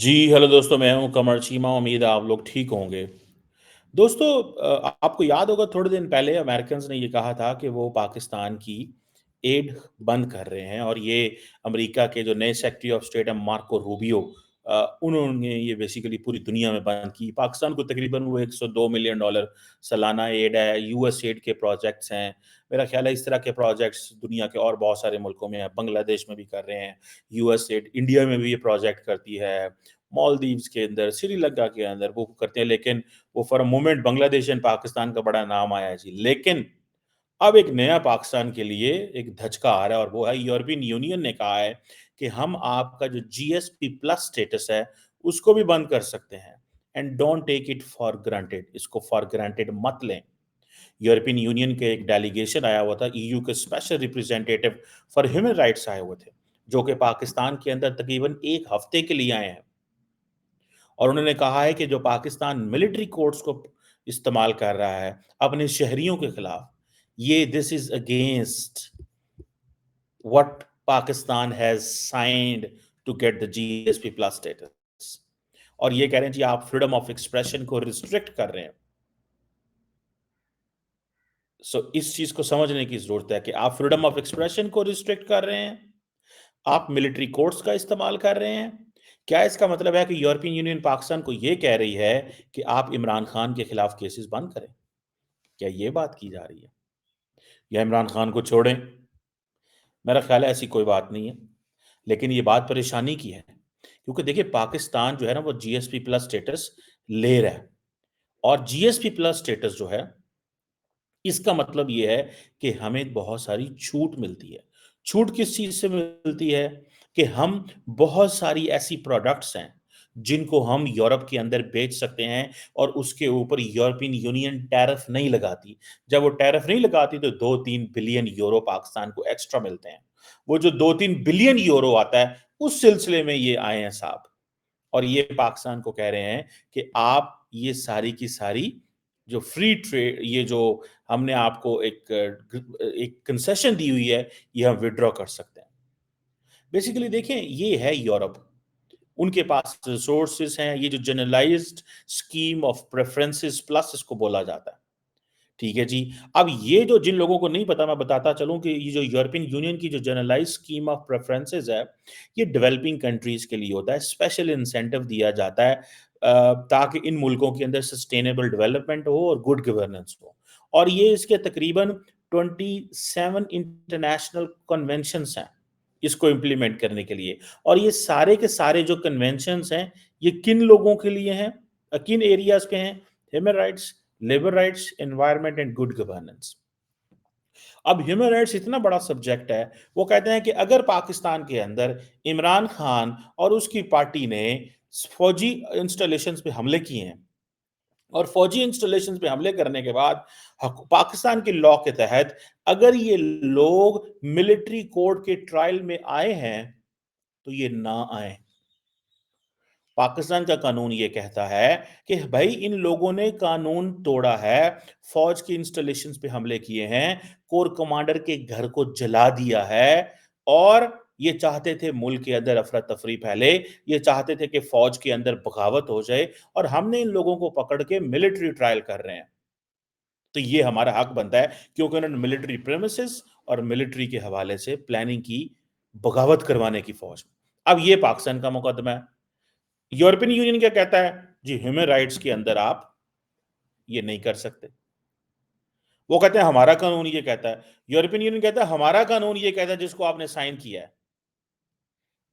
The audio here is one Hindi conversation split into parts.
जी, हेलो दोस्तों, मैं हूँ कमर चीमा, उम्मीद है आप लोग ठीक होंगे। दोस्तों आपको याद होगा थोड़े दिन पहले अमेरिकन्स ने ये कहा था कि वो पाकिस्तान की एड बंद कर रहे हैं और ये अमेरिका के जो नए सेक्रेटरी ऑफ स्टेट हैं मार्को रूबियो उन्होंने ये बेसिकली पूरी दुनिया में बंद की। पाकिस्तान को तकरीबन वो $102 मिलियन सालाना एड है, यूएस एड के प्रोजेक्ट्स हैं। मेरा ख्याल है इस तरह के प्रोजेक्ट्स दुनिया के और बहुत सारे मुल्कों में हैं, बांग्लादेश में भी कर रहे हैं, यूएस एड इंडिया में भी ये प्रोजेक्ट करती है, मालदीव्स के अंदर, श्रीलंका के अंदर वो करते हैं, लेकिन वो for a moment Bangladesh and Pakistan का बड़ा नाम आया जी। लेकिन अब एक नया पाकिस्तान के लिए एक धचका आ रहा है और वो है यूरोपियन यूनियन ने कहा है कि हम आपका जो जीएसपी प्लस स्टेटस है, उसको भी बंद कर सकते हैं and don't take it for granted. इसको फॉर ग्रांटेड मत लें। यूरोपियन यूनियन के एक डेलीगेशन आया हुआ था, ईयू के special representative for human rights आए हुए थे, जो कि पाकिस्तान के अंदर तकरीबन 1 हफ्ते के लिए आए हैं। और उन्होंने कहा है कि जो पाकिस्तान मिलिट्री कोर्ट्स को इस्तेमाल कर रहा है अपने शहरियों के खिलाफ, ये this is against what Pakistan has signed to get the GSP plus status. और ये कह रहे हैं जी आप फ्रीडम ऑफ एक्सप्रेशन को रिस्ट्रिक्ट कर रहे हैं। इस चीज को समझने की जरूरत है कि आप फ्रीडम ऑफ एक्सप्रेशन को रिस्ट्रिक्ट कर रहे हैं, आप मिलिट्री कोर्ट्स का इस्तेमाल कर रहे हैं। क्या इसका मतलब है कि यूरोपियन यूनियन पाकिस्तान को यह कह रही है कि आप इमरान खान के खिलाफ केसेस बंद करें? क्या ये बात की जा रही है या इमरान खान को छोड़ें? मेरा ख्याल है ऐसी कोई बात नहीं है, लेकिन ये बात परेशानी की है, क्योंकि देखिए पाकिस्तान जो है ना वो जीएसपी प्लस स्टेटस ले रहा है, और जीएसपी प्लस स्टेटस जो है इसका मतलब ये है कि हमें बहुत सारी छूट मिलती है। छूट किस चीज़ से मिलती है? कि हम बहुत सारी ऐसी प्रोडक्ट्स हैं, जिनको हम यूरोप के अंदर बेच सकते हैं और उसके ऊपर यूरोपियन यूनियन टैरिफ नहीं लगाती। जब वो टैरिफ नहीं लगाती तो 2-3 बिलियन यूरो पाकिस्तान को एक्स्ट्रा मिलते हैं। वो जो 2-3 बिलियन यूरो आता है, उस सिलसिले में ये आए हैं साहब। और ये पाकिस्तान को कह रहे हैं कि आप ये सारी की सारी जो फ्री ट्रेड, ये जो हमने आपको एक कंसेशन दी हुई है, ये हम विथड्रॉ कर सकते हैं। बेसिकली देखें, ये है यूरोप। उनके पास रिसोर्सेज हैं, ये जो generalised scheme of preferences plus इसको बोला जाता है। ठीक है जी। अब ये जो जिन लोगों को नहीं पता, मैं बताता चलूं कि ये जो यूरोपियन यूनियन की जो जनरलाइज्ड स्कीम ऑफ प्रेफरेंसेस है, ये डेवलपिंग कंट्रीज के लिए होता है। स्पेशल इंसेंटिव दिया जाता है ताकि इन मुल्कों के अंदर सस्टेनेबल डेवलपमेंट हो और गुड गवर्नेंस हो। और ये इसके तकरीबन 27 इंटरनेशनल कन्वेंशंस हैं इसको इम्प्लीमेंट करने के लिए। और ये सारे के सारे जो कन्वेंशंस हैं, ये किन लोगों के लिए हैं, किन एरियाज पे हैं? Human rights, labour rights, environment and good governance. अब ह्यूमन राइट्स इतना बड़ा सब्जेक्ट है, वो कहते हैं कि अगर पाकिस्तान के अंदर इमरान खान और उसकी पार्टी ने फौजी इंस्टॉलेशंस पे हमले किए हैं, और फौजी इंस्टॉलेशंस पे हमले करने के बाद पाकिस्तान के लॉ के तहत अगर ये लोग मिलिट्री कोर्ट के ट्रायल में आए हैं, तो ये ना आए। पाकिस्तान का कानून ये कहता है कि भाई इन लोगों ने कानून तोड़ा है, फौज की इंस्टॉलेशंस पे हमले किए हैं, कोर कमांडर के घर को जला दिया है, और ये चाहते थे मुल्क के अंदर अफरा तफरी फैले, ये चाहते थे कि फौज के अंदर बगावत हो जाए, और हमने इन लोगों को पकड़ के मिलिट्री ट्रायल कर रहे हैं। तो ये हमारा हक बनता है, क्योंकि उन्होंने मिलिट्री प्रेमिसेस और मिलिट्री के हवाले से प्लानिंग की बगावत करवाने की फौज में। अब ये पाकिस्तान का मुकदमा है। यूरोपियन यूनियन क्या कहता है? जी ह्यूमन राइट्स के अंदर आप ये नहीं कर सकते। वो कहते हैं हमारा कानून ये कहता है। यूरोपियन यूनियन कहता है हमारा कानून ये कहता है जिसको आपने साइन किया है।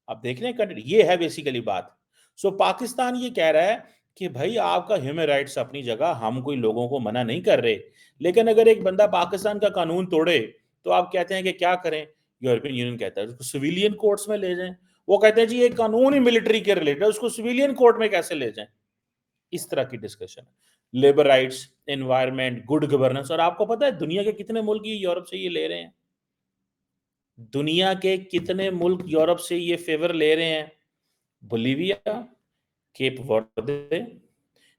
अब देख रहे हैं कंट्री, ये है बेसिकली बात। पाकिस्तान ये कह रहा है कि भाई आपका ह्यूमन राइट्स अपनी जगह, हम कोई लोगों को मना नहीं कर रहे, लेकिन अगर एक बंदा पाकिस्तान का कानून तोड़े तो आप कहते हैं कि क्या करें? यूरोपियन यूनियन कहता है उसको सिविलियन कोर्ट्स में ले जाएं। वो कहते हैं जी ये कानून ही मिलिट्री के रिलेटेड है, उसको सिविलियन कोर्ट में कैसे ले जाएं? इस तरह की डिस्कशन है। Labour rights, environment, good governance. और आपको पता है दुनिया के कितने मुल्क ये यूरोप से ये ले रहे हैं? दुनिया के कितने मुल्क यूरोप से ये फेवर ले रहे हैं? बोलीविया, केप वर्दे,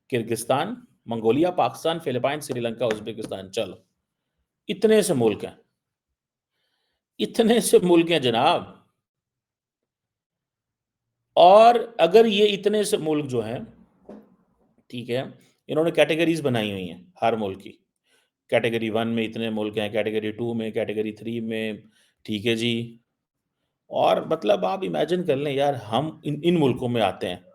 Kyrgyzstan, Mongolia, Pakistan, Philippine, Sri Lanka, Uzbekistan. चलो, इतने से मुल्क हैं, इतने से मुल्क हैं जनाब। और अगर ये इतने से मुल्क जो हैं, ठीक है, इन्होंने कैटेगरीज़ बनाई हुई हैं हर मुल्क की। कैटेगरी 1 में इतने मुल्क हैं, कैटेगरी 2 में, कैटेगरी 3 में, ठीक है जी। और मतलब आप इमेजिन कर लें यार, हम इन इन मुल्कों में आते हैं।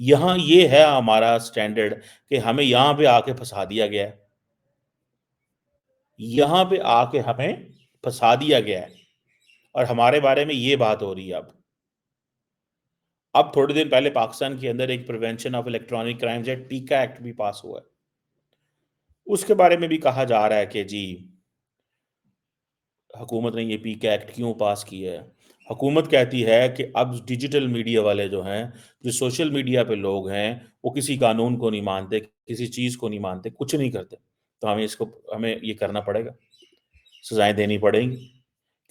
यहाँ ये है हमारा स्टैंडर्ड कि हमें यहाँ पे आके फँसा दिया गया है। यहाँ पे आके हमें फँसा दिया गया है और हमारे बारे में ये बात हो रही है अब। अब थोड़े दिन पहले पाकिस्तान के अंदर एक prevention of electronic crimes act, पीका एक्ट भी पास हुआ है। उसके बारे में भी कहा जा रहा है कि जी, हुकूमत ने ये पीका एक्ट क्यों पास किया है। हुकूमत कहती है कि अब डिजिटल मीडिया वाले जो हैं, जो सोशल मीडिया पे लोग हैं, वो किसी कानून को नहीं मानते, किसी चीज़ को नहीं मानते, कुछ नहीं करते। तो हमें ये करना पड़ेगा, सज़ाएँ देनी पड़ेंगी,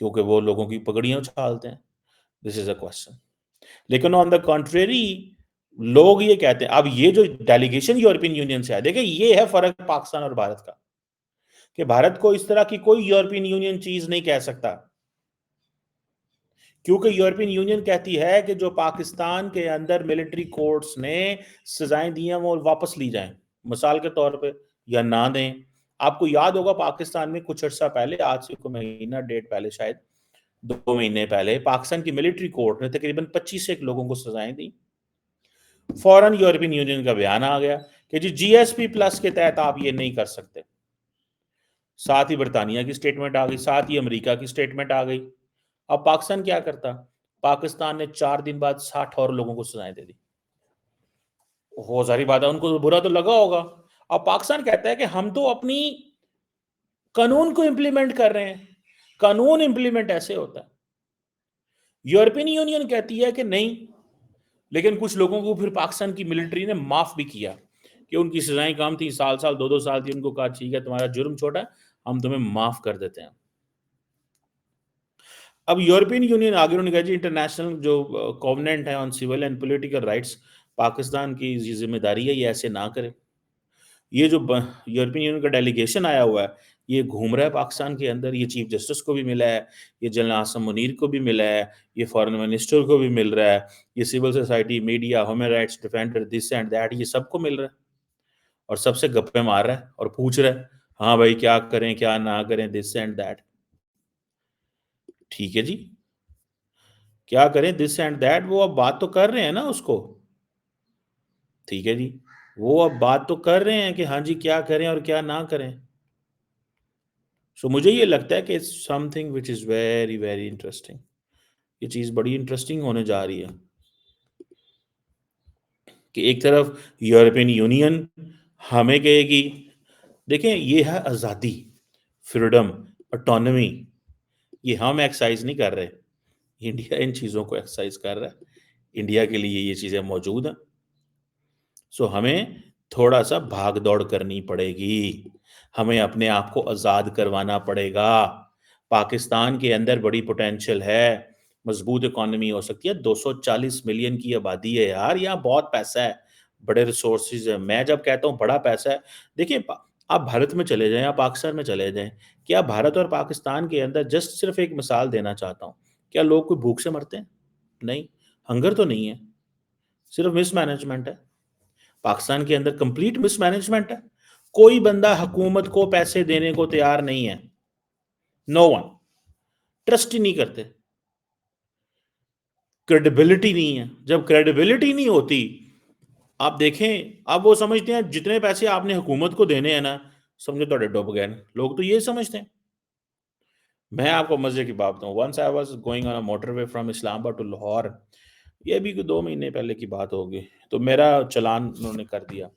क्योंकि वो लोगों की पगड़ियाँ उछालते हैं। This is a question. लेकिन ऑन द कॉन्ट्रेरी, लोग ये कहते हैं, अब ये जो डेलीगेशन यूरोपियन यूनियन से है, देखिए ये है फ़र्क पाकिस्तान और भारत का, कि भारत को इस तरह की कोई यूरोपियन यूनियन चीज़ नहीं कह सकता। क्योंकि यूरोपियन यूनियन कहती है कि जो पाकिस्तान के अंदर मिलिट्री कोर्ट्स ने सज़ाएँ दी हैं, वो वापस ली जाएँ। मिसाल के तौर पे, या ना दें। आपको याद होगा पाकिस्तान में कुछ अर्सा पहले, आज से कोई महीना डेढ़ पहले शायद, 2 महीने पहले, पाकिस्तान की मिलिट्री कोर्ट ने तकरीबन 25 एक लोगों को सज़ाएँ दी। फ़ौरन यूरोपियन यूनियन का बयान आ गया कि जी जीएसपी प्लस के तहत आप ये नहीं कर सकते। साथ ही बर्तानिया की स्टेटमेंट आ गई, साथ ही अमेरिका की स्टेटमेंट आ गई। अब पाकिस्तान क्या करता? पाकिस्तान ने 4 दिन बाद 60 और लोगों को सज़ाएँ दे दी। हो ज़ाहिर बात है, उनको तो बुरा तो लगा होगा। अब पाकिस्तान कहता है कि हम तो अपनी कानून को इम्प्लीमेंट कर रहे हैं। कानून इम्प्लीमेंट ऐसे होता है। यूरोपियन यूनियन कहती है कि नहीं, लेकिन कुछ लोगों को फिर पाकिस्तान की मिलिट्री ने माफ़ भी किया, कि उनकी सज़ाएँ कम थी, साल-साल, 2-2 साल थी, उनको कहा ठीक है तुम्हारा जुर्म छोटा है, हम तुम्हें माफ़ कर देते हैं। अब यूरोपियन यूनियन आगे उन्होंने कहा जी इंटरनेशनल जो कॉवेनेंट है on civil and political rights, Pakistan की ये ज़िम्मेदारी है, ये ऐसे ना करे। ये जो यूरोपियन यूनियन का डेलीगेशन आया हुआ है, ये घूम रहा है पाकिस्तान के अंदर, ये चीफ जस्टिस को भी मिला है, ये जनरल आसिम मुनीर को भी मिला है, ये फॉरेन मिनिस्टर को भी मिल रहा है, ये civil society, media, human rights defender, this and that, ये सबको मिल रहा है और सबसे गप्पे मार रहा है और पूछ रहा है, हाँ भाई क्या करें, क्या ना करें, दिस एंड दैट। ठीक है जी, क्या करें दिस एंड दैट, वो अब बात तो कर रहे हैं ना उसको। ठीक है जी, वो अब बात तो कर रहे हैं कि हाँ जी, क्या करें और क्या ना करें। मुझे ये लगता है कि it's something which is very, very interesting. ये चीज़ बड़ी इंटरेस्टिंग होने जा रही है कि एक तरफ यूरोपियन यूनियन हमें कहेगी, देखें ये है आज़ादी, फ्रीडम, ऑटोनॉमी, ये हम एक्सरसाइज़ नहीं कर रहे। इंडिया इन चीज़ों को एक्सरसाइज़ कर रहा है। इंडिया के लिए ये चीज़ें मौजूद हैं। हमें थोड़ा-सा भाग-दौड़ करनी पड़ेगी। हमें अपने आप को आज़ाद करवाना पड़ेगा। पाकिस्तान के अंदर बड़ी पोटेंशियल है, मज़बूत इकॉनमी हो सकती है, 240 मिलियन की आबादी है यार, यहाँ बहुत पैसा है, बड़े रिसोर्सेज़ हैं। मैं जब कहता हूँ बड़ा पैसा है, देखिए आप भारत में चले जाएँ, आप पाकिस्तान में चले जाएँ, क्या भारत और पाकिस्तान के अंदर जस्ट सिर्फ़ एक मिसाल देना चाहता हूँ, क्या लोग कोई भूख से मरते हैं? नहीं, हंगर तो नहीं है, सिर्फ़ मिसमैनेजमेंट है। पाकिस्तान के अंदर कंप्लीट मिसमैनेजमेंट है। कोई बंदा हुकूमत को पैसे देने को तैयार नहीं है। नो वन, ट्रस्ट ही नहीं करते। क्रेडिबिलिटी नहीं है। जब क्रेडिबिलिटी नहीं होती, आप देखें, अब वो समझते हैं जितने पैसे आपने हुकूमत को देने हैं ना, समझो तुहाडे डुब गए। लोग तो ये समझते हैं। मैं आपको मज़े की बात बताऊँ, once I was going on a motorway from Islamabad to Lahore, ये अभी 2 महीने पहले की बात होगी। तो मेरा चालान उन्होंने कर दिया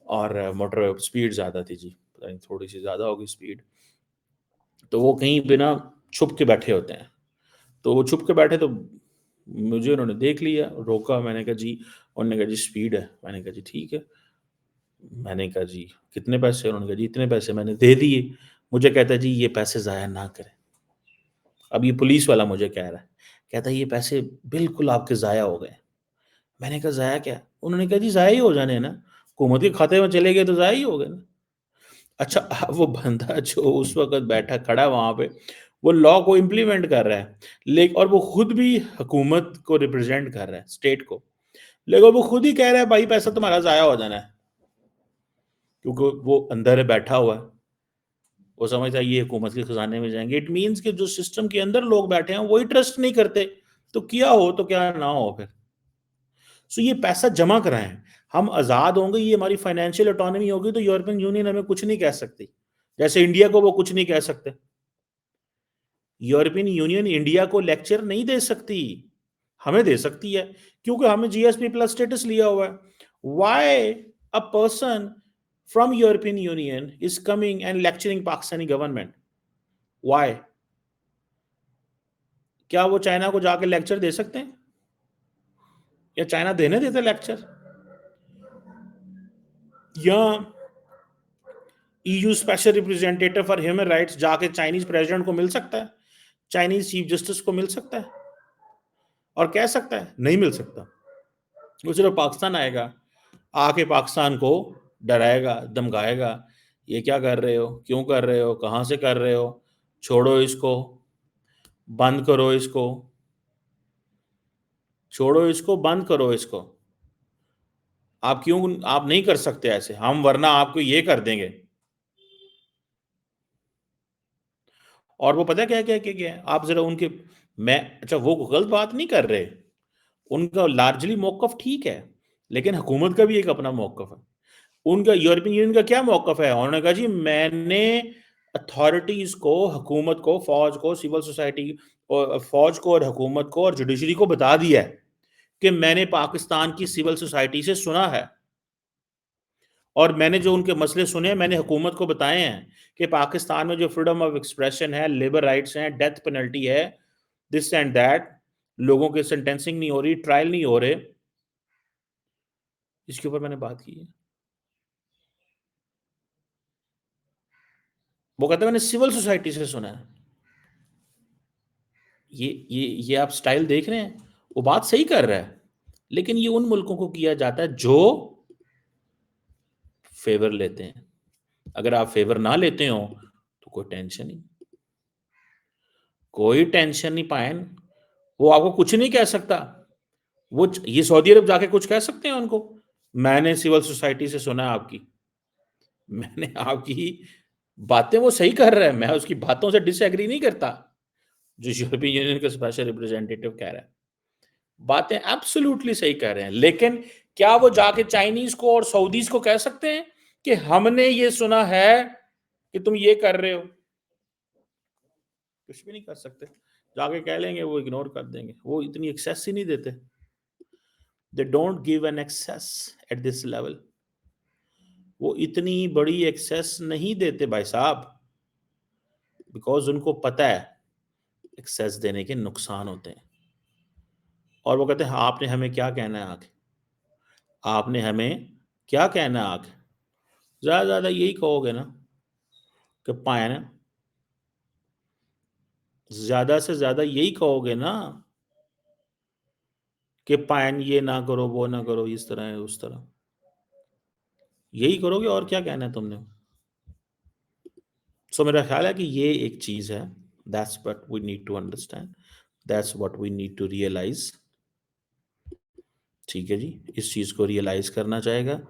और मोटरवे स्पीड ज़्यादा थी जी, पता नहीं थोड़ी-सी ज़्यादा हो गई स्पीड। तो वो कहीं पे ना छुप के बैठे होते हैं। तो वो छुप के बैठे, तो मुझे उन्होंने देख लिया, रोका, मैंने कहा जी, उन्होंने कहा जी स्पीड है। मैंने कहा जी ठीक है। मैंने कहा जी कितने पैसे? उन्होंने कहा जी इतने पैसे, मैंने दे दिए। मुझे कहता है जी ये पैसे ज़ाया ना करें। अब ये पुलिस वाला मुझे कह रहा है, कहता है ये पैसे बिल्कुल आपके ज़ाया हो गए। मैंने कहा ज़ाया क्या? उन्होंने कहा जी ज़ाया ही हो जाने हैं ना, हुकूमत के खाते में चले गए तो ज़ाया ही हो गए ना। अच्छा, वो बंदा जो उस वक़्त बैठा खड़ा वहाँ पे, वो लॉ को इम्प्लीमेंट कर रहा है, लेकिन और वो खुद भी हुकूमत को रिप्रेजेंट कर रहा है, स्टेट को, लेकिन वो खुद ही कह रहा है भाई पैसा तुम्हारा ज़ाया हो जाना है, क्योंकि वो अंदर बैठा हुआ है, वो समझता है ये हुकूमत के खजाने में जाएंगे। इट मीन्स कि जो सिस्टम के अंदर लोग बैठे हैं वही ट्रस्ट नहीं करते, तो किया हो तो क्या ना हो फिर। सो ये पैसा जमा कराएं, हम आज़ाद होंगे, ये हमारी फाइनेंशियल ऑटोनॉमी होगी, तो यूरोपियन यूनियन हमें कुछ नहीं कह सकती, जैसे इंडिया को वो कुछ नहीं कह सकते। यूरोपियन यूनियन इंडिया को लेक्चर नहीं दे सकती, हमें दे सकती है, क्योंकि हमें जीएसपी प्लस स्टेटस लिया हुआ है। Why a person from European union is coming and lecturing Pakistani government? Why? क्या वो चाइना को जाके लेक्चर दे सकते हैं, या चाइना देने देते लेक्चर? या EU special representative for human rights जाके चाइनीज प्रेसिडेंट को मिल सकता है, चाइनीज चीफ जस्टिस को मिल सकता है और कह सकता है? नहीं मिल सकता। वो सिर्फ पाकिस्तान आएगा, आके पाकिस्तान को डराएगा, धमकाएगा, ये क्या कर रहे हो, क्यों कर रहे हो, कहाँ से कर रहे हो, छोड़ो इसको, बंद करो इसको, छोड़ो इसको, बंद करो इसको, आप क्यों, आप नहीं कर सकते ऐसे, हम वरना आपको ये कर देंगे। और वो पता क्या क्या क्या क्या है? आप जरा उनके, मैं अच्छा वो गलत बात नहीं कर रहे, उनका लार्जली मौकफ ठीक है, लेकिन हुकूमत का भी एक अपना मौकफ है। उनका यूरोपियन यूनियन का क्या मौकफ है? उन्होंने कहा जी मैंने अथॉरिटीज को, हुकूमत को, फौज को, सिविल सोसाइटी और फौज को और हुकूमत को और जुडिशरी को बता दिया है कि मैंने पाकिस्तान की सिविल सोसाइटी से सुना है, और मैंने जो उनके मसले सुने मैंने हुकूमत को बताए हैं कि पाकिस्तान में जो फ्रीडम ऑफ एक्सप्रेशन है, लेबर राइट्स हैं, डेथ पेनल्टी है, दिस एंड दैट, लोगों के सेंटेंसिंग नहीं हो रही, ट्रायल नहीं हो रहे, इसके ऊपर मैंने बात की है। वो कहते हैं मैंने सिविल सोसाइटी से सुना है। ये आप स्टाइल देख रहे हैं, वो बात सही कर रहा है, लेकिन ये उन मुल्कों को किया जाता है जो फेवर लेते हैं। अगर आप फेवर ना लेते हो तो कोई टेंशन नहीं, कोई टेंशन नहीं पाए, वो आपको कुछ नहीं कह सकता। वो ये सऊदी अरब जाके कुछ कह सकते हैं उनको? मैंने सिविल सोसाइटी से सुना है आपकी, मैंने आपकी बातें, वो सही कर रहा है, मैं उसकी बातों से डिसएग्री नहीं करता, जो यूरोपियन यूनियन का स्पेशल रिप्रेजेंटेटिव कह रहा है, बातें एब्सोल्युटली सही कह रहे हैं, लेकिन क्या वो जाके चाइनीज को और सऊदीज को कह सकते हैं कि हमने ये सुना है कि तुम ये कर रहे हो? कुछ भी नहीं कर सकते, जाके कह लेंगे, वो इग्नोर कर देंगे, वो इतनी एक्सेस ही नहीं देते, they don't give an access at this level, वो इतनी बड़ी एक्सेस नहीं देते भाई साहब, बिकॉज उनको पता है एक्सेस देने के नुकसान होते हैं। और वो कहते हैं आपने हमें क्या कहना है आके, आपने हमें क्या कहना है आके, ज़्यादा ज़्यादा यही कहोगे ना कि पायन, ज़्यादा से ज़्यादा यही कहोगे ना कि पायन ये ना करो, वो ना करो, इस तरह है उस तरह, यही करोगे, और क्या कहना है तुमने? सो मेरा ख्याल है कि ये एक चीज़ है, that's what we need to understand, that's what we need to realise. ठीक है जी, इस चीज़ को रियलाइज करना चाहेगा,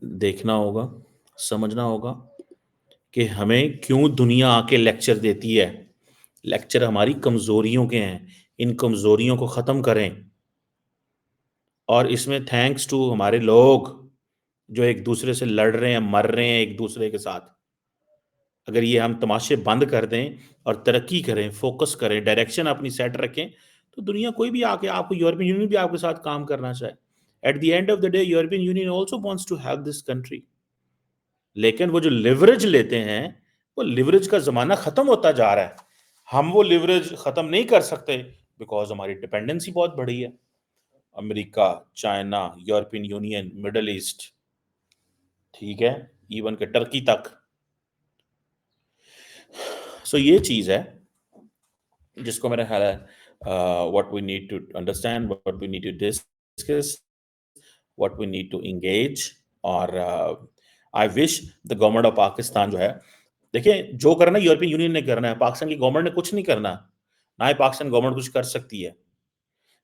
देखना होगा, समझना होगा कि हमें क्यों दुनिया आके लेक्चर देती है। लेक्चर हमारी कमज़ोरियों के हैं, इन कमज़ोरियों को ख़त्म करें, और इसमें थैंक्स टू हमारे लोग जो एक दूसरे से लड़ रहे हैं, मर रहे हैं एक दूसरे के साथ। अगर ये हम तमाशे बंद कर दें और तरक्की करें, फोकस करें, डायरेक्शन अपनी सेट रखें, तो दुनिया कोई भी आके, आपको यूरोपियन यूनियन भी आपके साथ काम करना चाहे, at the end of the day European Union also wants to help this country. लेकिन वो जो लिवरेज लेते हैं, वो लिवरेज का ज़माना ख़त्म होता जा रहा है, हम वो लिवरेज ख़त्म नहीं कर सकते, बिकॉज हमारी डिपेंडेंसी बहुत बड़ी है, America, China, European union, middle east, ठीक है, इवन के टर्की तक। सो ये चीज़ है जिसको मेरा ख्याल है what we need to understand, what we need to discuss, what we need to engage. और I wish the government of Pakistan जो है देखिए, जो करना है यूरोपियन यूनियन ने करना है, पाकिस्तान की गवर्नमेंट ने कुछ नहीं करना, ना ही पाकिस्तान गवर्नमेंट कुछ कर सकती है।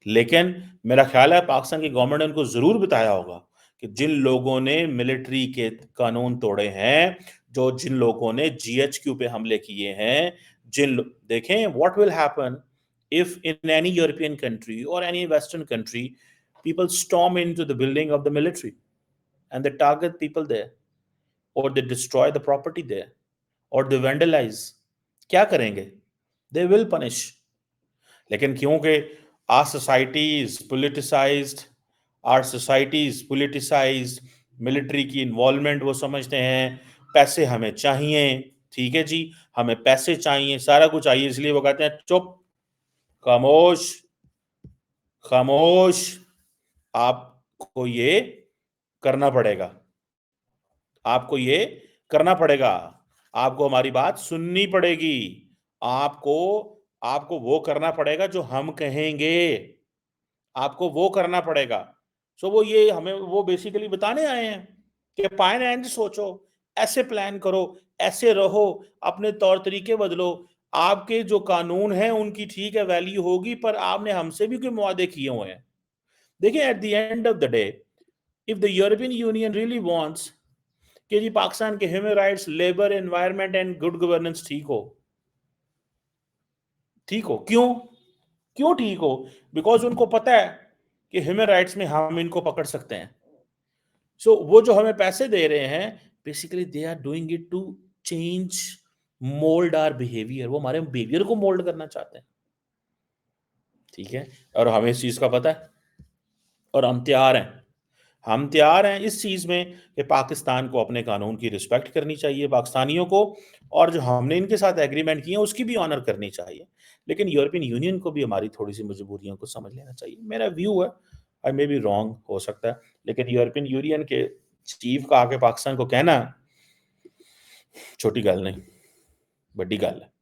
लेकिन मेरा ख़्याल है पाकिस्तान की गवर्नमेंट ने उनको ज़रूर बताया होगा कि जिन लोगों ने मिलिट्री के कानून तोड़े हैं, जिन लोगों ने जीएचक्यू पे हमले किए हैं, देखें what will happen if in any European country और any western country people storm into the building of the military and they target people there और they destroy the property there और दे वैंडलाइज, क्या करेंगे? They will punish. लेकिन क्योंकि our society is politicized, our society is politicized, military की इन्वॉल्वमेंट वो समझते हैं, पैसे हमें चाहिए, ठीक है जी, हमें पैसे चाहिए, सारा कुछ चाहिए, इसलिए वो कहते हैं चुप, खामोश, खामोश, आपको ये करना पड़ेगा, आपको ये करना पड़ेगा, आपको हमारी बात सुननी पड़ेगी, आपको आपको वो करना पड़ेगा जो हम कहेंगे, आपको वो करना पड़ेगा। सो वो ये हमें वो बेसिकली बताने आए हैं कि फाइनेंस सोचो, ऐसे प्लान करो, ऐसे रहो, अपने तौर तरीके बदलो, आपके जो कानून हैं उनकी ठीक है वैल्यू होगी, पर आपने हमसे भी कोई मुआदे किए हुए हैं। देखिए eight the end of the day if the European union really wants कि जी पाकिस्तान के human rights, labour, environment and good governance ठीक हो, क्यों? क्यों ठीक हो? बिकॉज उनको पता है कि ह्यूमन राइट्स में हम इनको पकड़ सकते हैं। सो वो जो हमें पैसे दे रहे हैं, basically they are doing it to change, mould our behaviour, वो हमारे बिहेवियर को मोल्ड करना चाहते हैं, ठीक है? और हमें इस चीज का पता है और हम तैयार हैं इस चीज में कि पाकिस्तान को अपने कानून की रिस्पेक्ट करनी चाहिए, पाकिस्तानियों को, और जो हमने इनके साथ एग्रीमेंट किए हैं उसकी भी ऑनर करनी चाहिए। लेकिन यूरोपियन यूनियन को भी हमारी थोड़ी सी मजबूरियों को समझ लेना चाहिए, मेरा व्यू है, आई मे बी रॉन्ग हो सकता है, लेकिन यूरोपियन यूनियन के चीफ का आके पाकिस्तान को कहना छोटी गल नहीं, बड़ी गल है।